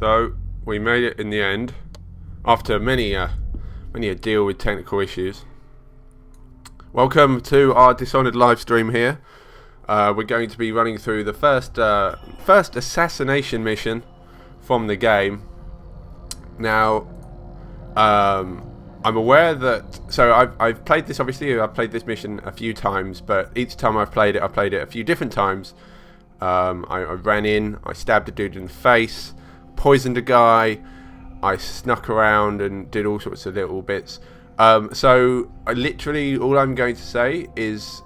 So we made it in the end, after many a deal with technical issues. Welcome to our Dishonored live stream here. We're going to be running through the first assassination mission from the game. Now, I'm aware that I've played this. Obviously, I've played this mission a few times, but each time I've played it a few different times. I ran in, I stabbed a dude in the face, poisoned a guy, I snuck around and did all sorts of little bits. So I literally, all I'm going to say is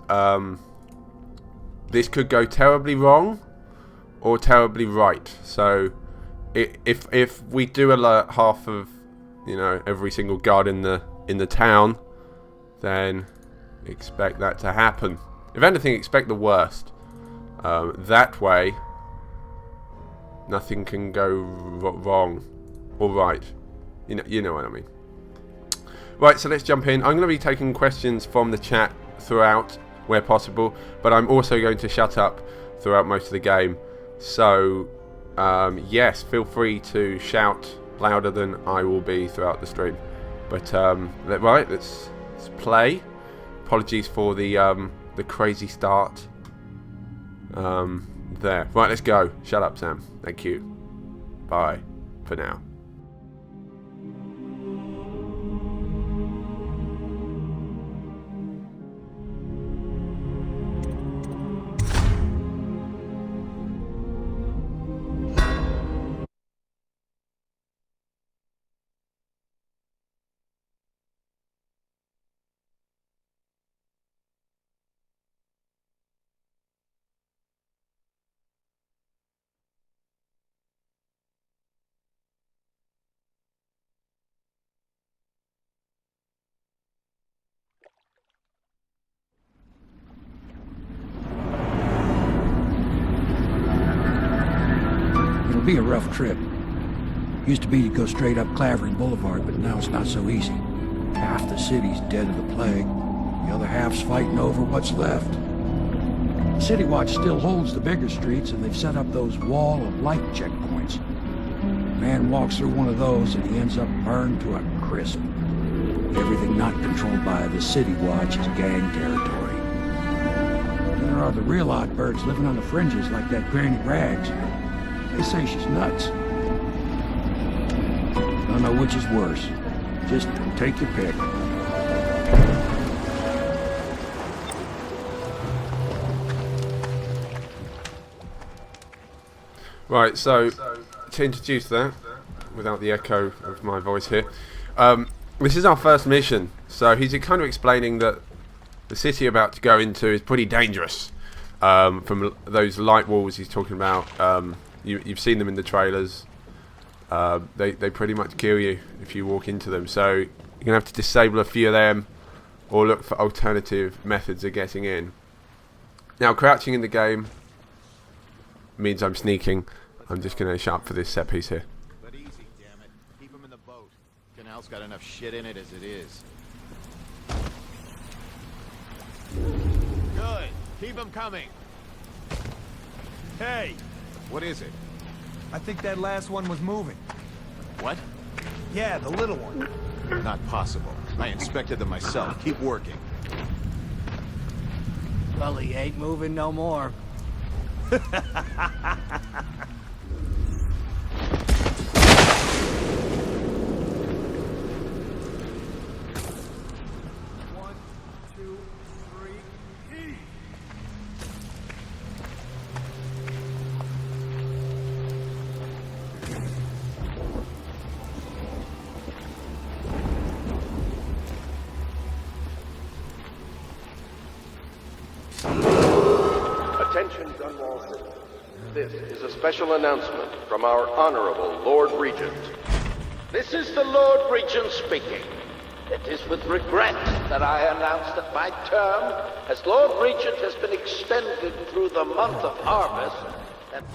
this could go terribly wrong or terribly right. So if we do alert half of every single guard in the town, then expect that to happen. If anything, expect the worst. That way, nothing can go wrong or right. You know what I mean. Right, so let's jump in. I'm going to be taking questions from the chat throughout, where possible, but I'm also going to shut up throughout most of the game. So, yes, feel free to shout louder than I will be throughout the stream. But right, let's play. Apologies for the crazy start. There. Right, let's go. Shut up, Sam. Thank you. Bye for now. Be a rough trip. Used to be to go straight up Clavering Boulevard, but now it's not so easy. Half the city's dead of the plague. The other half's fighting over what's left. City Watch still holds the bigger streets, and they've set up those wall of light checkpoints. Man walks through one of those, and he ends up burned to a crisp. Everything not controlled by the City Watch is gang territory. There are the real odd birds living on the fringes, like that Granny Rags. They say she's nuts. Don't know which is worse. Just take your pick. Right, so to introduce that, without the echo of my voice here, this is our first mission. So he's kind of explaining that the city you're about to go into is pretty dangerous. From those light walls he's talking about. You've seen them in the trailers. They pretty much kill you if you walk into them. So you're going to have to disable a few of them or look for alternative methods of getting in. Now, crouching in the game means I'm sneaking. I'm just going to shut up for this set piece here. But easy, damn it. Keep them in the boat. Canal's got enough shit in it as it is. Good. Keep them coming. Hey! What is it? I think that last one was moving. What? Yeah, the little one. Not possible. I inspected them myself. Keep working. Well, he ain't moving no more. Attention, Dunwall citizens. This is a special announcement from our Honorable Lord Regent. This is the Lord Regent speaking. It is with regret that I announce that my term as Lord Regent has been extended through the month of harvest and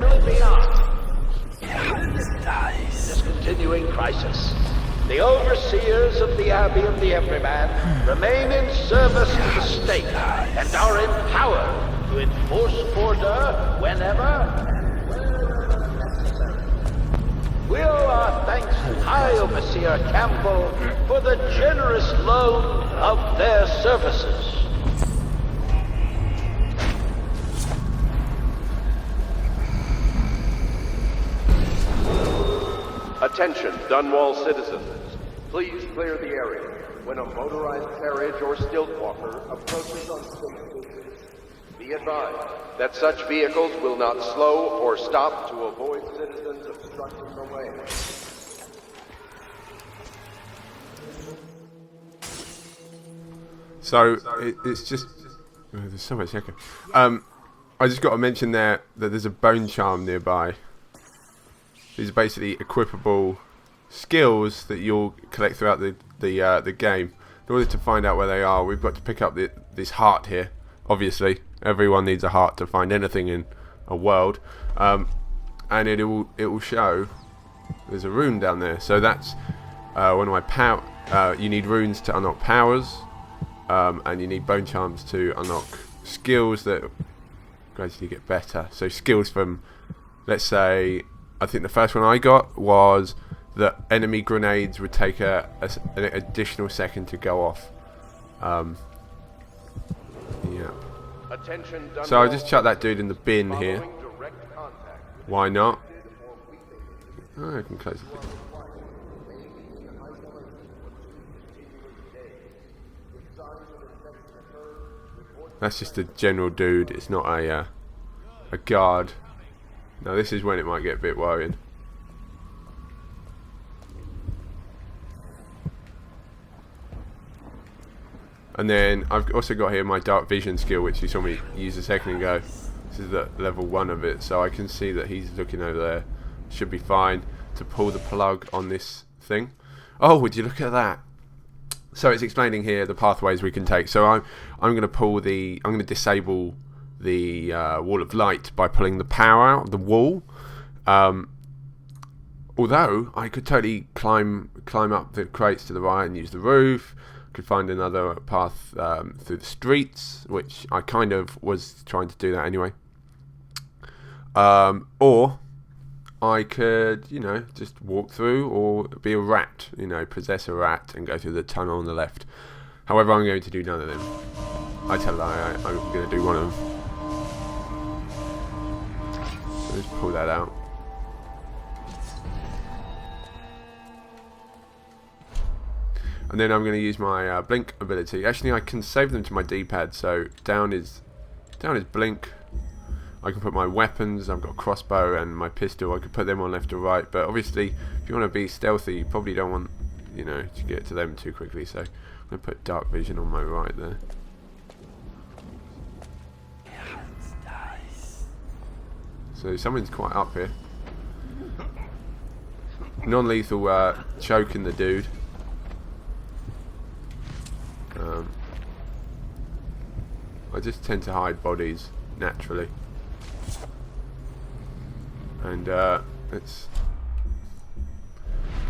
really beyond. This continuing crisis. The overseers of the Abbey of the Everyman remain in service to the state and are empowered to enforce order whenever by Overseer Campbell for the generous loan of their services. Attention, Dunwall citizens. Please clear the area when a motorized carriage or stilt walker approaches on state business. Be advised that such vehicles will not slow or stop to avoid citizens obstructing the way. So it's just there's so much echo. I just got to mention there that there's a bone charm nearby. These are basically equipable skills that you'll collect throughout the game. In order to find out where they are, we've got to pick up this heart here. Obviously, everyone needs a heart to find anything in a world, and it will show there's a rune down there. So that's one of my power. You need runes to unlock powers, and you need bone charms to unlock skills that gradually get better. So skills from, let's say, I think the first one I got was that enemy grenades would take an additional second to go off. Yeah. Attention, So I just chucked that dude in the bin here. Why not? Oh, I can close the bin. That's just a general dude. It's not a guard. Now this is when it might get a bit worrying. And then I've also got here my dark vision skill, which you saw me use a second ago. This is the level 1 of it, so I can see that he's looking over there. Should be fine to pull the plug on this thing. Oh, would you look at that? So it's explaining here the pathways we can take. So I'm going to disable the wall of light by pulling the power out of the wall. Although I could totally climb up the crates to the right and use the roof. Could find another path through the streets, which I kind of was trying to do that anyway. Or I could, just walk through, or be a rat, possess a rat and go through the tunnel on the left. However, I'm going to do none of them. I tell a lie, I'm going to do one of them. So let's pull that out. And then I'm going to use my blink ability. Actually, I can save them to my D-pad. So down is blink. I can put my weapons. I've got a crossbow and my pistol. I could put them on left or right. But obviously, if you want to be stealthy, you probably don't want, to get to them too quickly. So I'm going to put dark vision on my right there. So something's quite up here. Non-lethal choking the dude. I just tend to hide bodies naturally. And let's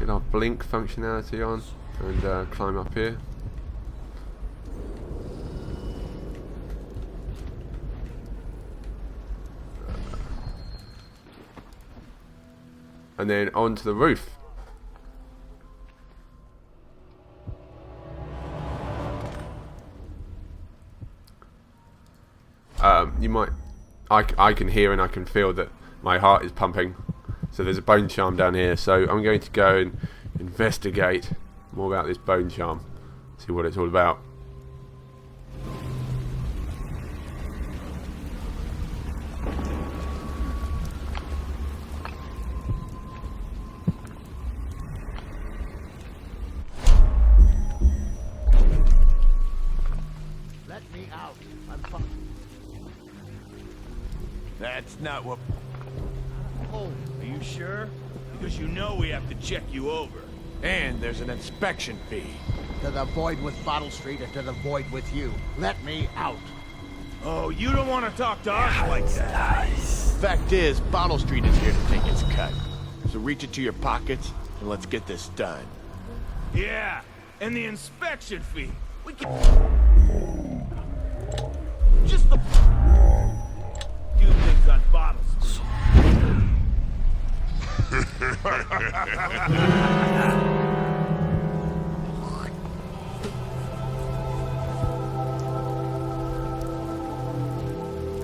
get our blink functionality on and climb up here. And then onto the roof. I can hear and I can feel that my heart is pumping. So there's a bone charm down here. So I'm going to go and investigate more about this bone charm. See what it's all about. Let me out. I'm fine. That's not what... Oh, Are you sure? Because you know we have to check you over. And there's an inspection fee. to the void with Bottle Street and to the void with you. Let me out. Oh, you don't want to talk to us like that. Fact is, Bottle Street is here to take its cut. So reach into your pockets and let's get this done. Yeah, and the inspection fee. We can... Just the... do things on Bottle Street.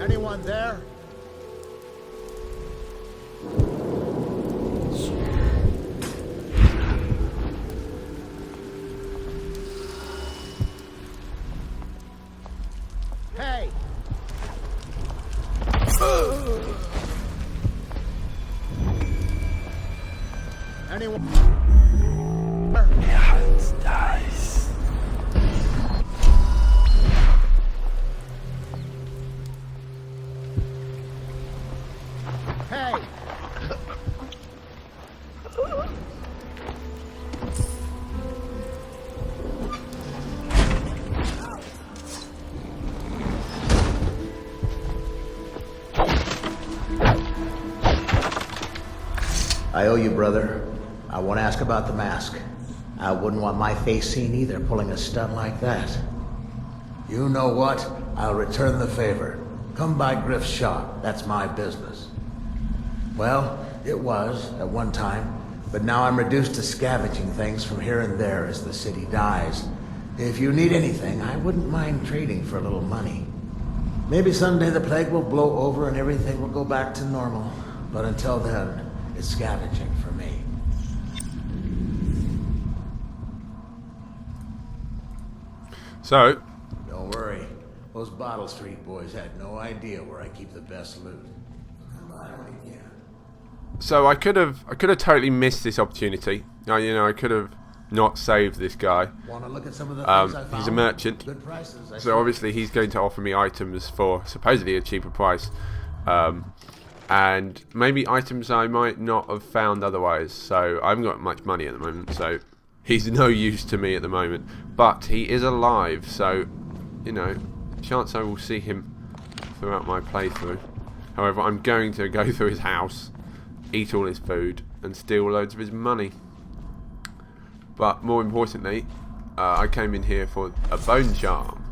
Anyone there? Hey! Anyone? Hey! I owe you, brother. I won't ask about the mask. I wouldn't want my face seen either, pulling a stunt like that. You know what? I'll return the favor. Come by Griff's shop. That's my business. Well, it was, at one time, but now I'm reduced to scavenging things from here and there as the city dies. If you need anything, I wouldn't mind trading for a little money. Maybe someday the plague will blow over and everything will go back to normal. But until then, it's scavenging for me. So, Don't worry. Those Bottle Street boys had no idea where I keep the best loot. so I could have totally missed this opportunity. I could have not saved this guy. Want to look at some of the things I found? He's a merchant, Good prices. so obviously he's going to offer me items for supposedly a cheaper price, and maybe items I might not have found otherwise. So I haven't got much money at the moment, so he's no use to me at the moment. But he is alive, so chance I will see him throughout my playthrough. However, I'm going to go through his house, eat all his food, and steal loads of his money. But more importantly, I came in here for a bone charm,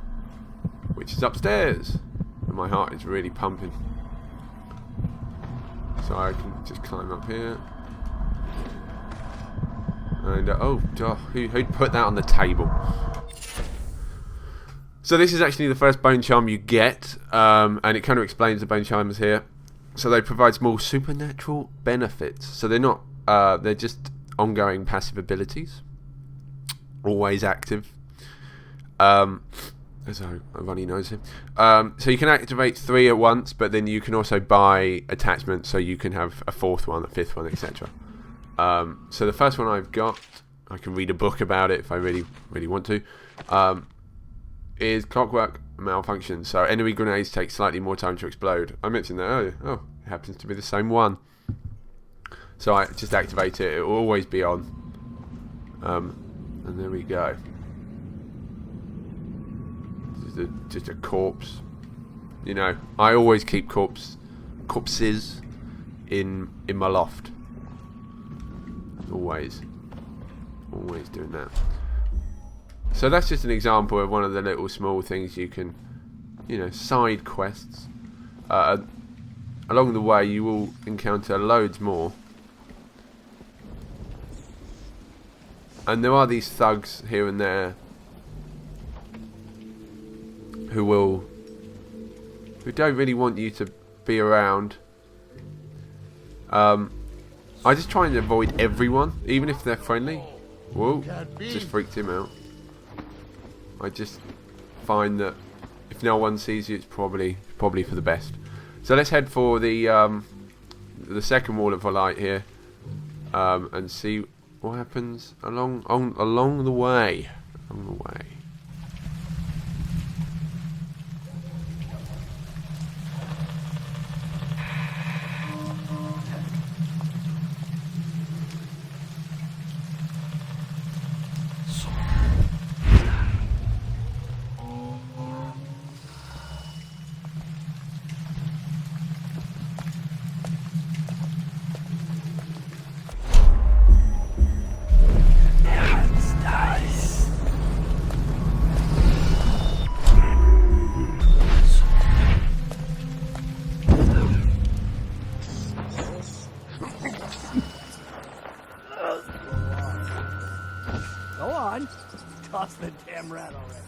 which is upstairs, and my heart is really pumping. So I can just climb up here. And who'd put that on the table? So this is actually the first bone charm you get, and it kind of explains the bone charms here. So they provide small supernatural benefits. So they're not, they're just ongoing passive abilities, always active. As a runny nose here. So you can activate 3 at once, but then you can also buy attachments, so you can have a 4th one, a 5th one, etc. So the first one I've got, I can read a book about it if I really, really want to. Is clockwork malfunction. So enemy grenades take slightly more time to explode. I mentioned that earlier. Oh, it happens to be the same one. So I just activate it. It will always be on. And there we go. Just a corpse. I always keep corpses in my loft. Always doing that. So that's just an example of one of the little small things you can, side quests. Along the way you will encounter loads more. And there are these thugs here and there who don't really want you to be around. I just try and avoid everyone, even if they're friendly. Whoa, just freaked him out. I just find that if no one sees you, it's probably for the best. So let's head for the second wall of light here, and see what happens along the way. Toss the damn rat already.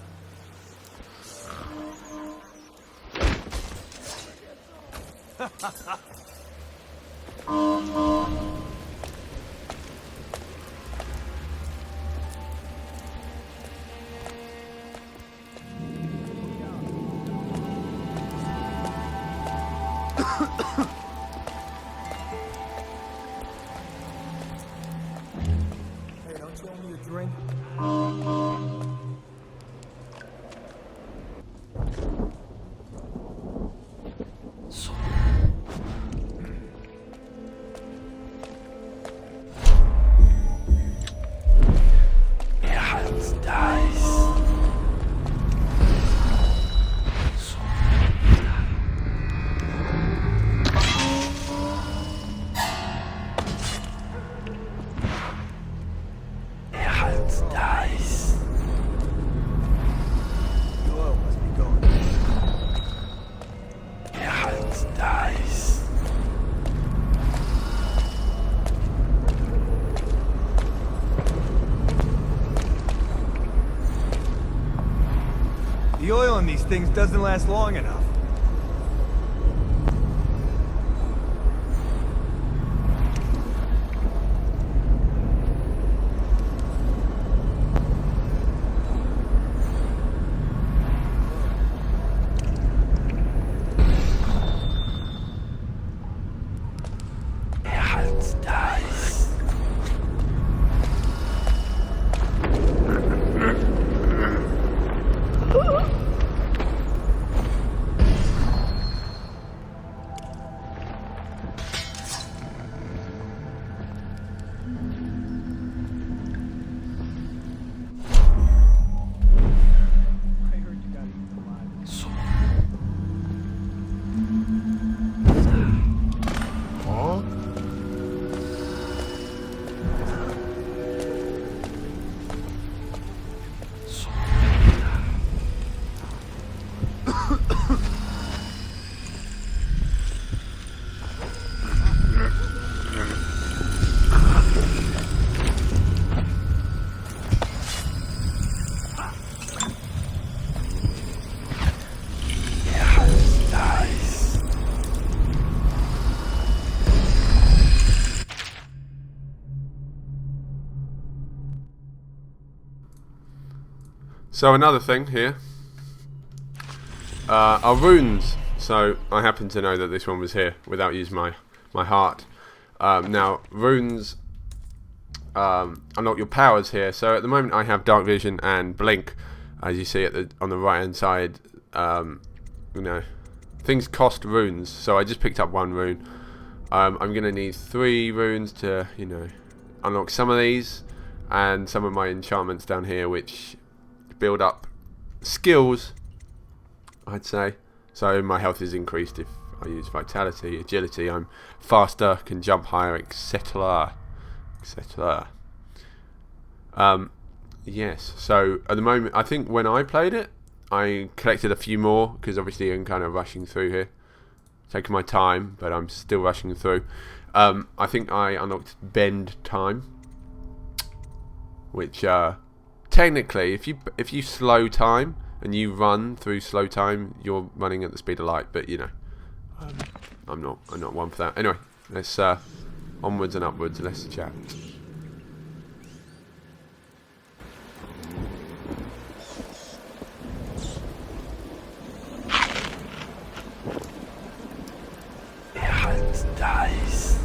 Hey, don't you owe me a drink? The oil in these things doesn't last long enough. So another thing here are runes. So I happen to know that this one was here without using my heart. Now runes unlock your powers here. So at the moment I have dark vision and blink, as you see on the right hand side. You know, things cost runes. So I just picked up one rune. I'm gonna need 3 runes to, you know, unlock some of these and some of my enchantments down here, which build up skills, I'd say. So my health is increased if I use vitality, agility, I'm faster, can jump higher, etc. etc. Yes, so at the moment, I think when I played it, I collected a few more, because obviously I'm kind of rushing through here, taking my time, but I'm still rushing through. I think I unlocked bend time, which technically, if you slow time and you run through slow time, you're running at the speed of light. But you know, I'm not one for that. Anyway, let's onwards and upwards. Let's chat. Dice.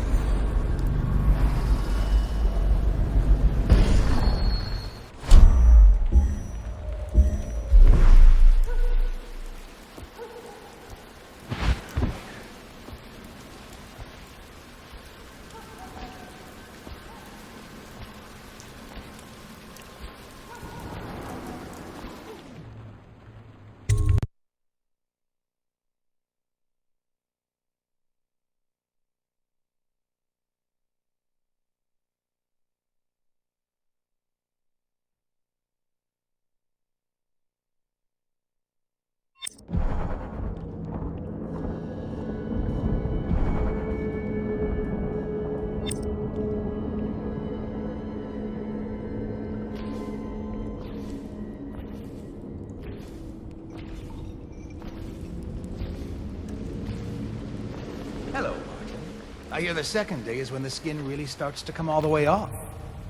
I hear the second day is when the skin really starts to come all the way off.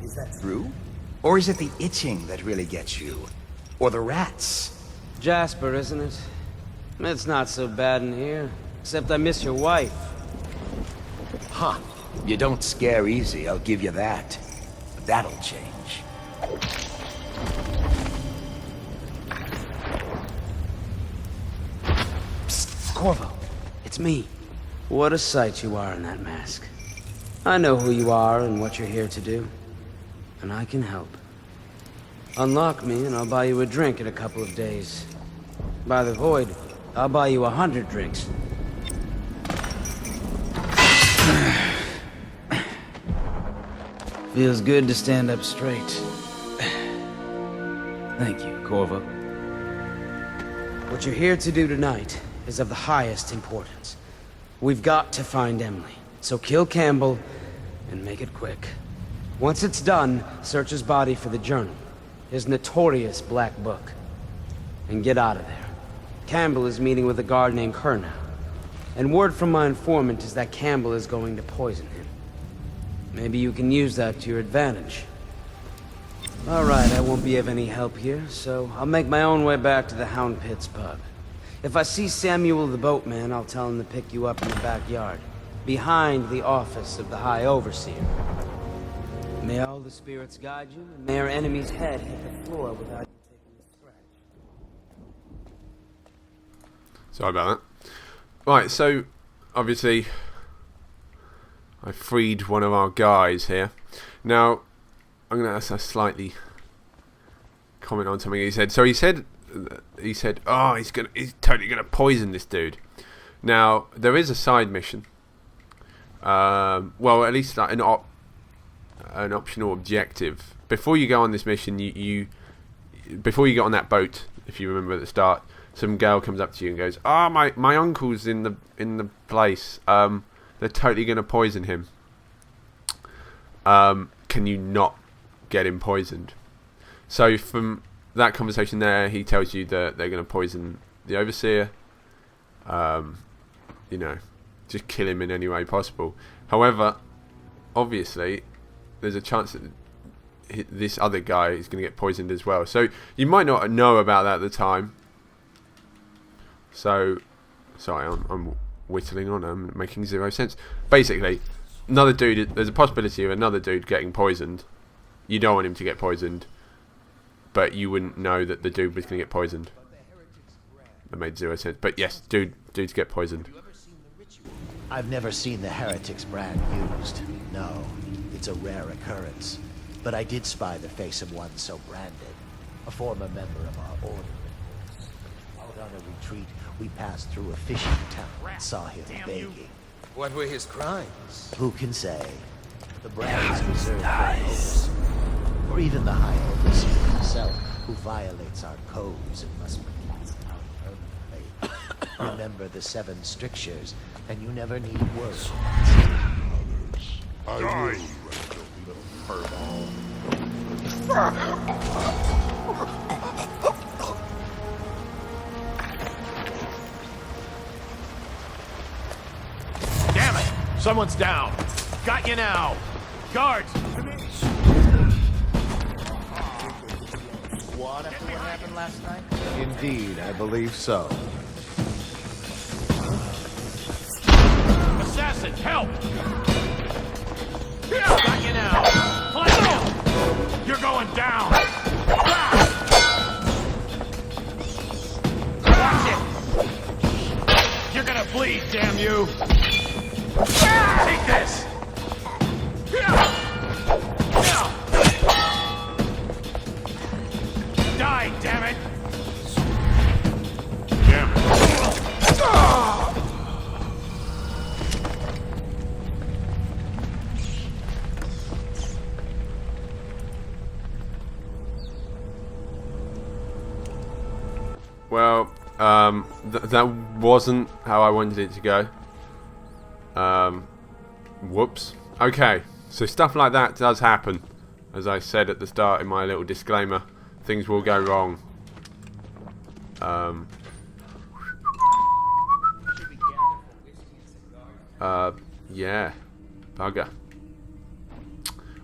Is that true? Or is it the itching that really gets you? Or the rats? Jasper, isn't it? It's not so bad in here. Except I miss your wife. Huh. You don't scare easy, I'll give you that. But that'll change. Psst, Corvo. It's me. What a sight you are in that mask. I know who you are and what you're here to do. And I can help. Unlock me and I'll buy you a drink in a couple of days. By the Void, I'll buy you 100 drinks. Feels good to stand up straight. Thank you, Corvo. What you're here to do tonight is of the highest importance. We've got to find Emily, so kill Campbell and make it quick. Once it's done, search his body for the journal, his notorious black book, and get out of there. Campbell is meeting with a guard named Kernow, and word from my informant is that Campbell is going to poison him. Maybe you can use that to your advantage. Alright, I won't be of any help here, so I'll make my own way back to the Hound Pits pub. If I see Samuel the boatman, I'll tell him to pick you up in the backyard, behind the office of the High Overseer. May all the spirits guide you, and may our enemy's head hit the floor without you taking a scratch. Sorry about that. Right, so obviously I freed one of our guys here. Now I'm going to slightly comment on something he said. So he said, oh, he's totally gonna poison this dude. Now there is a side mission. Well, at least like an optional objective. Before you go on this mission, before you get on that boat, if you remember at the start, some girl comes up to you and goes, "Ah, oh, my uncle's in the place. They're totally gonna poison him. Can you not get him poisoned?" So from that conversation there, he tells you that they're going to poison the Overseer. You know, just kill him in any way possible. However, obviously, there's a chance that this other guy is going to get poisoned as well. So you might not know about that at the time. So, sorry, I'm whittling on. I'm making zero sense. Basically, another dude. There's a possibility of another dude getting poisoned. You don't want him to get poisoned, but you wouldn't know that the dude was going to get poisoned. That made zero sense. But yes, dudes get poisoned. I've never seen the Heretic's brand used. No, it's a rare occurrence. But I did spy the face of one so branded. A former member of our order. Out on a retreat, we passed through a fishing town and saw him begging. What were his crimes? Who can say? The brand is reserved for an overseer. Or even the High Overseer himself, who violates our codes and must be cast out permanently. Remember the 7 strictures, and you never need words. I will. Damn it! Someone's down. Got you now. Guards! What after what happened last night? Indeed, I believe so. Assassins, help! Got you now. Climb down. You're going down. Watch it. You're gonna bleed, damn you. Take this. Die, damn it! Damn it. Well, that wasn't how I wanted it to go. Whoops. Okay, so stuff like that does happen. As I said at the start in my little disclaimer, things will go wrong. Yeah. Bugger.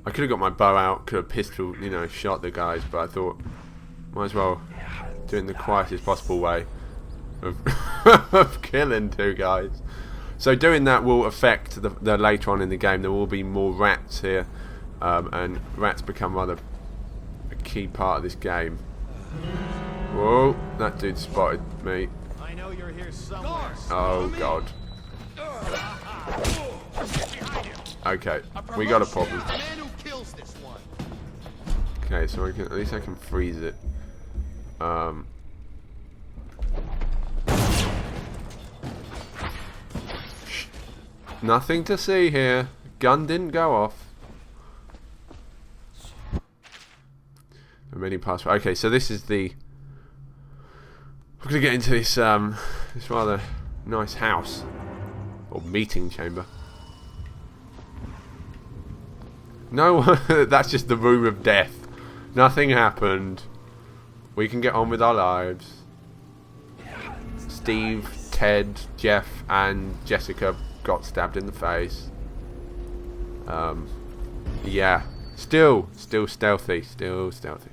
I could have got my bow out, could have pistol, you know, shot the guys, but I thought, might as well do it in the quietest possible way of, of killing 2 guys. So doing that will affect the later on in the game. There will be more rats here, and rats become rather a key part of this game. Whoa, that dude spotted me. I know you're here somewhere. Oh god. Okay, we got a problem. Okay, so at least I can freeze it. Nothing to see here. Gun didn't go off. Many password. Okay, so this is the. We're gonna get into this this rather nice house or meeting chamber. No, that's just the room of death. Nothing happened. We can get on with our lives. Steve, Ted, Jeff, and Jessica got stabbed in the face. Yeah. Still stealthy. Still stealthy.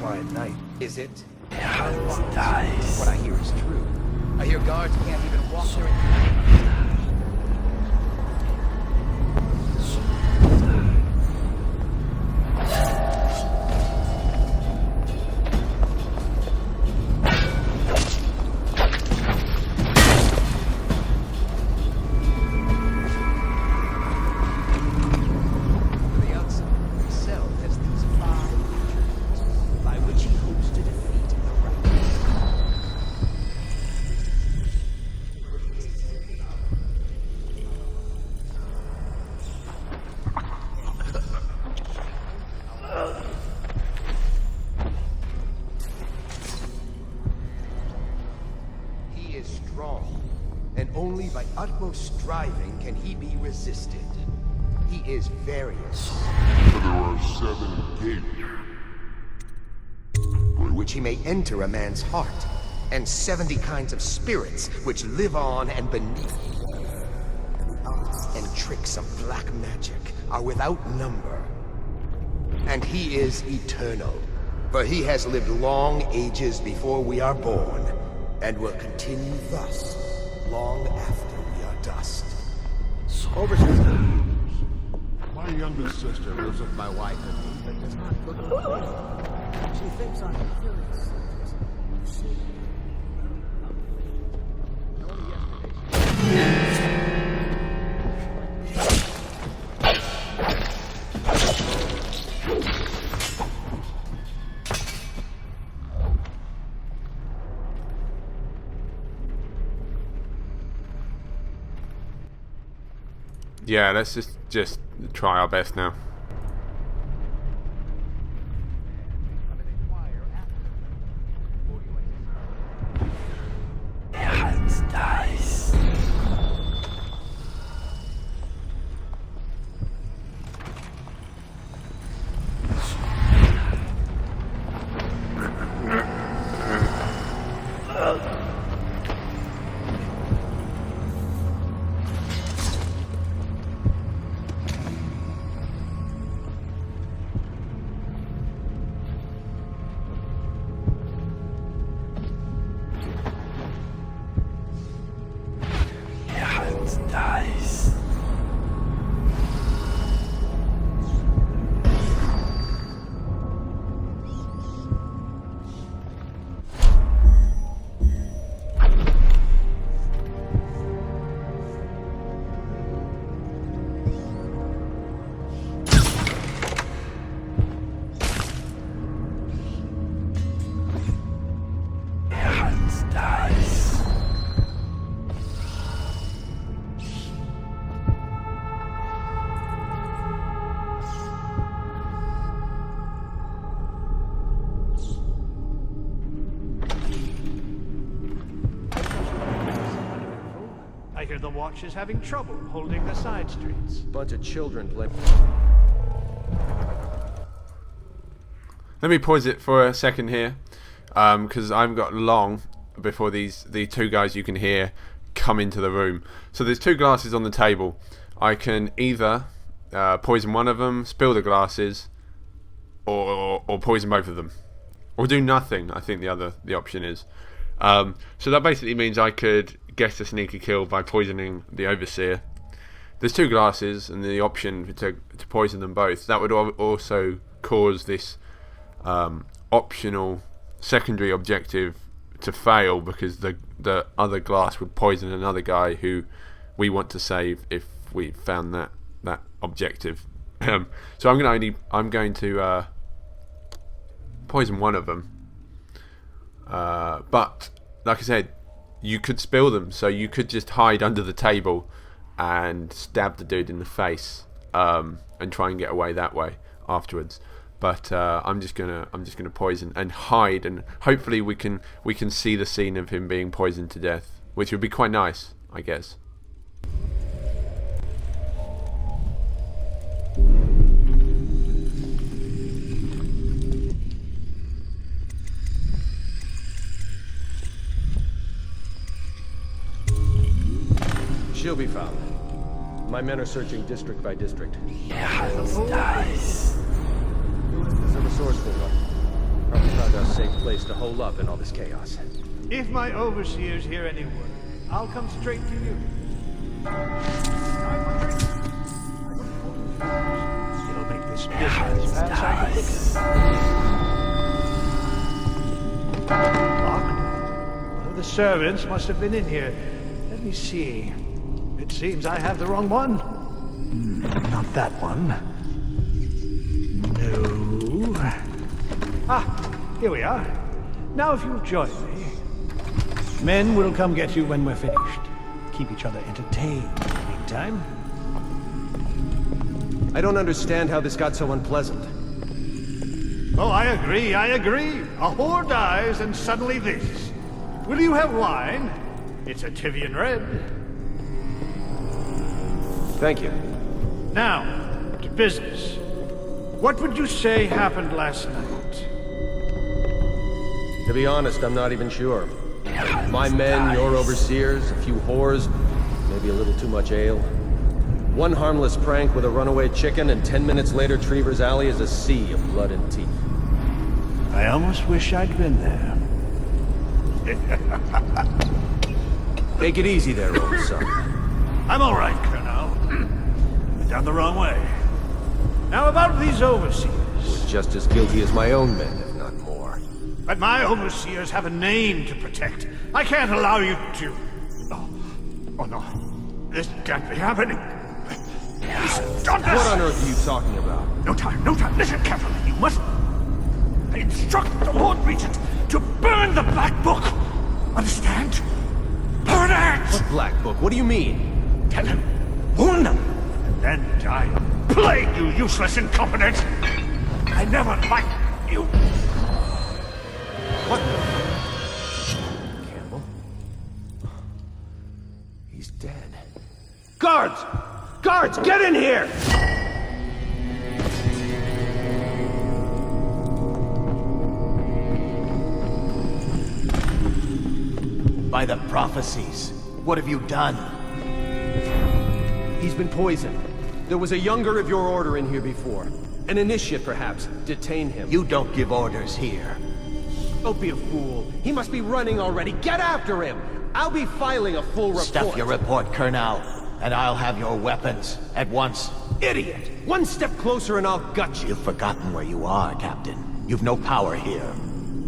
Quiet night, is it? Nice. What I hear is true. I hear guards can't even walk through it. Only by utmost striving can he be resisted. He is various. There are 7 gates through which he may enter a man's heart, and 70 kinds of spirits which live on and beneath. And tricks of black magic are without number. And he is eternal, for he has lived long ages before we are born, and will continue thus long after we are dust. Overseer, my youngest sister lives with my wife and does not look like she thinks I'm curious. Yeah, let's just try our best now. Yeah, it's nice. Nice. I hear the watch is having trouble holding the side streets. Bunch of children playing. let me pause it for a second here, because I haven't got long before the two guys you can hear come into the room. So there's two glasses on the table. I can either poison one of them, spill the glasses, or poison both of them, or do nothing. I think the option is. So that basically means I could guess a sneaky kill by poisoning the Overseer. There's two glasses and the option to poison them both. That would also cause this optional secondary objective to fail, because the other glass would poison another guy who we want to save if we found that objective. So I'm going to poison one of them. But like I said, you could spill them, so you could just hide under the table and stab the dude in the face, and try and get away that way afterwards. But I'm just gonna poison and hide, and hopefully we can see the scene of him being poisoned to death, which would be quite nice, I guess. She'll be found. My men are searching district by district. Yeah, that's nice. Is a resourceful one. Probably found a safe place to hole up in all this chaos. If my overseers hear any word, I'll come straight to you. You'll make this business pass. Locked. One of the servants must have been in here. Let me see. It seems I have the wrong one. Not that one. No. Ah, here we are. Now if you'll join me. Men will come get you when we're finished. Keep each other entertained in the meantime. I don't understand how this got so unpleasant. Oh, I agree. A whore dies and suddenly this. Will you have wine? It's a Tivian red. Thank you. Now, to business. What would you say happened last night? To be honest, I'm not even sure. My men, your overseers, a few whores, maybe a little too much ale. One harmless prank with a runaway chicken, and 10 minutes later, Trevor's Alley is a sea of blood and teeth. I almost wish I'd been there. Take it easy there, old son. I'm all right, Colonel. Went down the wrong way. Now about these overseers. Was just as guilty as my own men, if not more. But my overseers have a name to protect. I can't allow you to... Oh no. This can't be happening. Stop this! What on earth are you talking about? No time. Listen carefully. You must... I instruct the Lord Regent to burn the Black Book. Understand? Burn it! What Black Book? What do you mean? Tell him. Warn them. And then die. Plague you, useless incompetent! I never liked you. What? Campbell? He's dead. Guards! Guards, get in here! By the prophecies, what have you done? He's been poisoned. There was a younger of your order in here before. An initiate, perhaps. Detain him. You don't give orders here. Don't be a fool. He must be running already. Get after him! I'll be filing a full report. Stuff your report, Colonel, and I'll have your weapons at once. Idiot! One step closer and I'll gut you. You've forgotten where you are, Captain. You've no power here.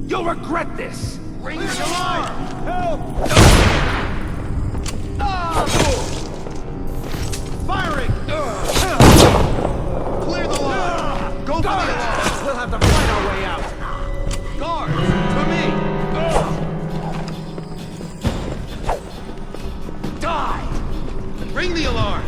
You'll regret this! Ring your alarm! Help! Firing! Clear the line! Go for it! We'll have to fight our way out! Guards, to me! Die! Ring the alarm!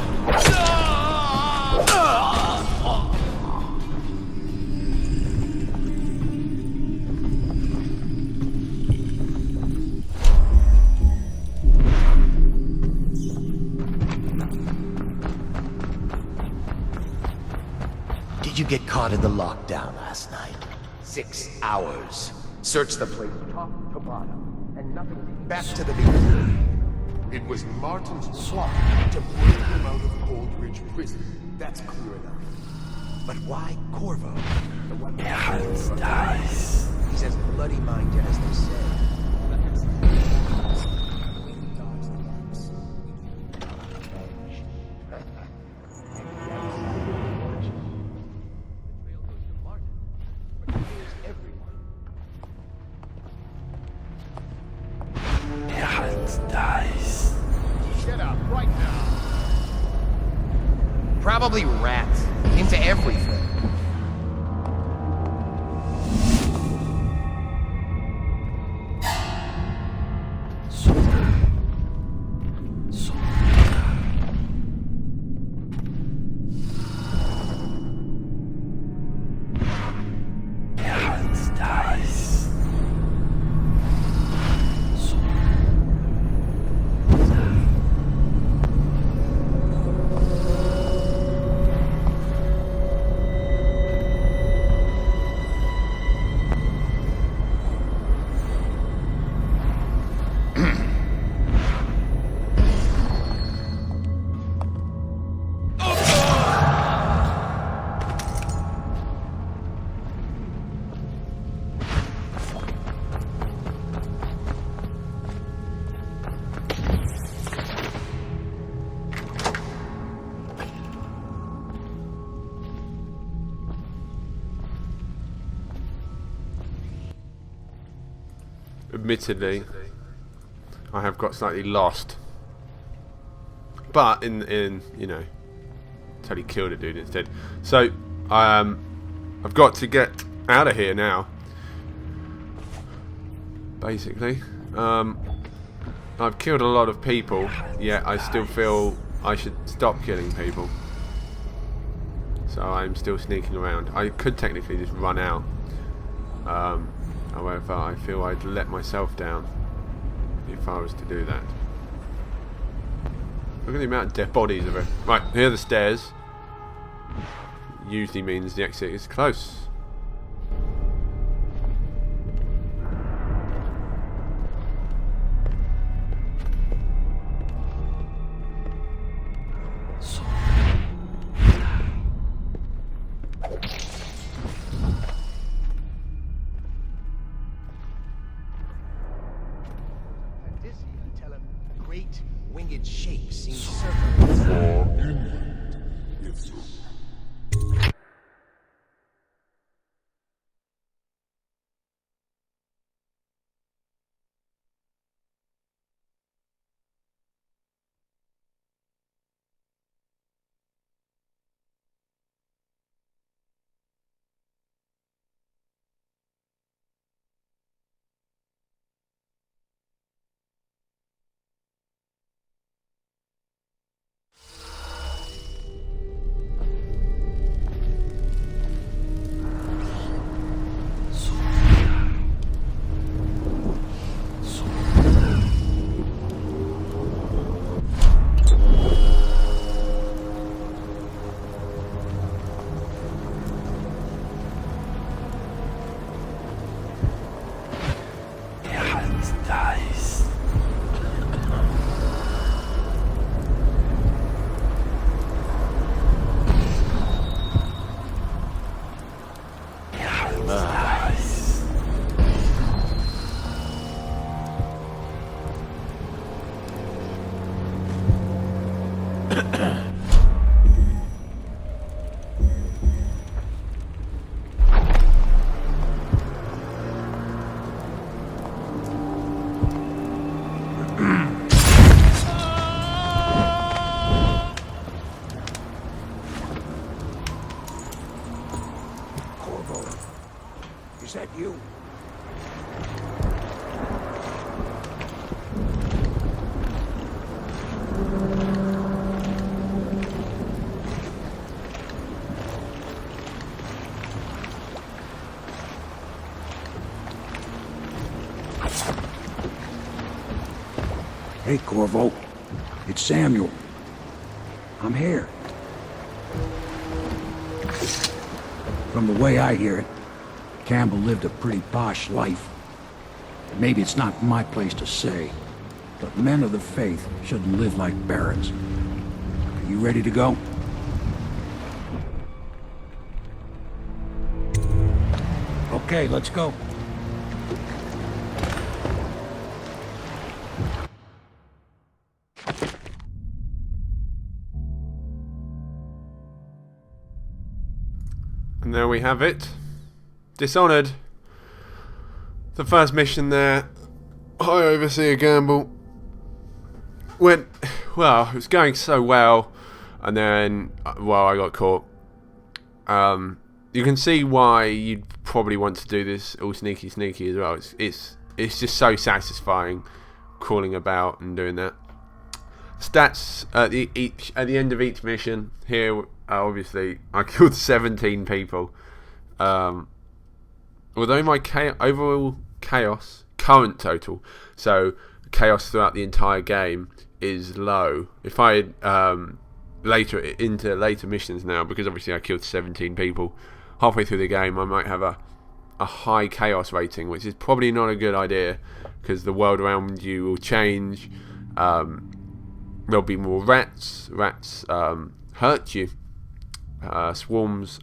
Did you get caught in the lockdown last night? 6 hours. Search the place top to bottom, and nothing. Back to the beginning. It was Martin's plot to break him out of Coldridge Prison. That's clear enough. But why Corvo? The one dies. He's as bloody-minded as they say. Dies. Get up right now. Probably rats. Into everything. Admittedly, I have got slightly lost, but in you know, totally killed a dude instead. So I've got to get out of here now. Basically, I've killed a lot of people, yet I still feel I should stop killing people. So I'm still sneaking around. I could technically just run out. However, I feel I'd let myself down if I was to do that. Look at the amount of dead bodies of it. Right, here are the stairs. Usually means the exit is close. Great winged shape seems circling. Is that you? Hey, Corvo. It's Samuel. I'm here. From the way I hear it, Campbell lived a pretty posh life. Maybe it's not my place to say, but men of the faith shouldn't live like barons. Are you ready to go? Okay, let's go. And there we have it. Dishonored. The first mission there. Hi, Overseer Campbell. Went, well, it was going so well, and then, well, I got caught. You can see why you'd probably want to do this all sneaky as well. It's just so satisfying crawling about and doing that. Stats at the end of each mission. Here, obviously, I killed 17 people. Although my overall chaos, current total, so chaos throughout the entire game, is low. If I had later missions now, because obviously I killed 17 people halfway through the game, I might have a high chaos rating, which is probably not a good idea, because the world around you will change. There'll be more rats. Rats hurt you. Swarms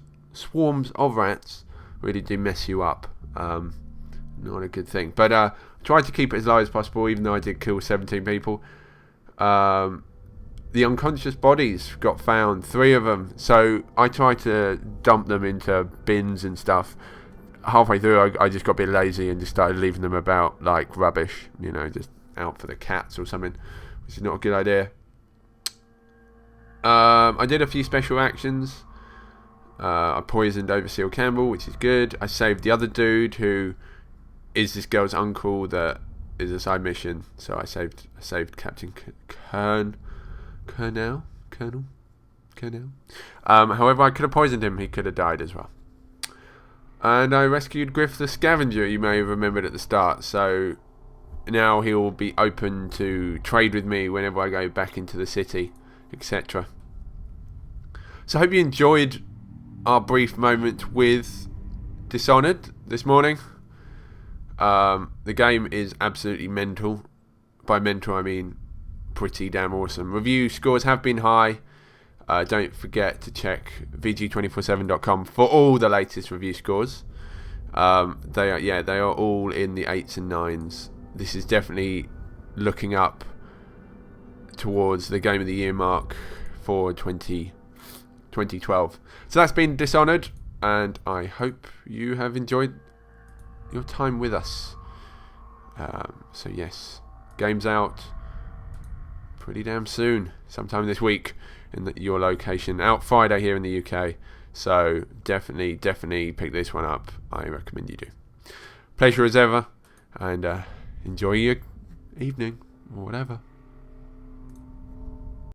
of rats really do mess you up. Not a good thing. But I tried to keep it as low as possible, even though I did kill 17 people. The unconscious bodies got found, 3 of them. So I tried to dump them into bins and stuff. Halfway through, I just got a bit lazy and just started leaving them about like rubbish, just out for the cats or something, which is not a good idea. I did a few special actions. I poisoned Overseer Campbell, which is good. I saved the other dude, who is this girl's uncle, that is a side mission. So I saved Captain Colonel. However, I could have poisoned him. He could have died as well. And I rescued Griff the Scavenger, you may have remembered at the start. So now he will be open to trade with me whenever I go back into the city, etc. So I hope you enjoyed our brief moment with Dishonored this morning. The game is absolutely mental. By mental, I mean pretty damn awesome. Review scores have been high. Don't forget to check VG247.com for all the latest review scores. They are all in the 8s and 9s. This is definitely looking up towards the Game of the Year mark for 2012. So that's been Dishonored, and I hope you have enjoyed your time with us. So yes, game's out pretty damn soon, sometime this week in your location. Out Friday here in the UK. So definitely pick this one up. I recommend you do. Pleasure as ever, and enjoy your evening or whatever.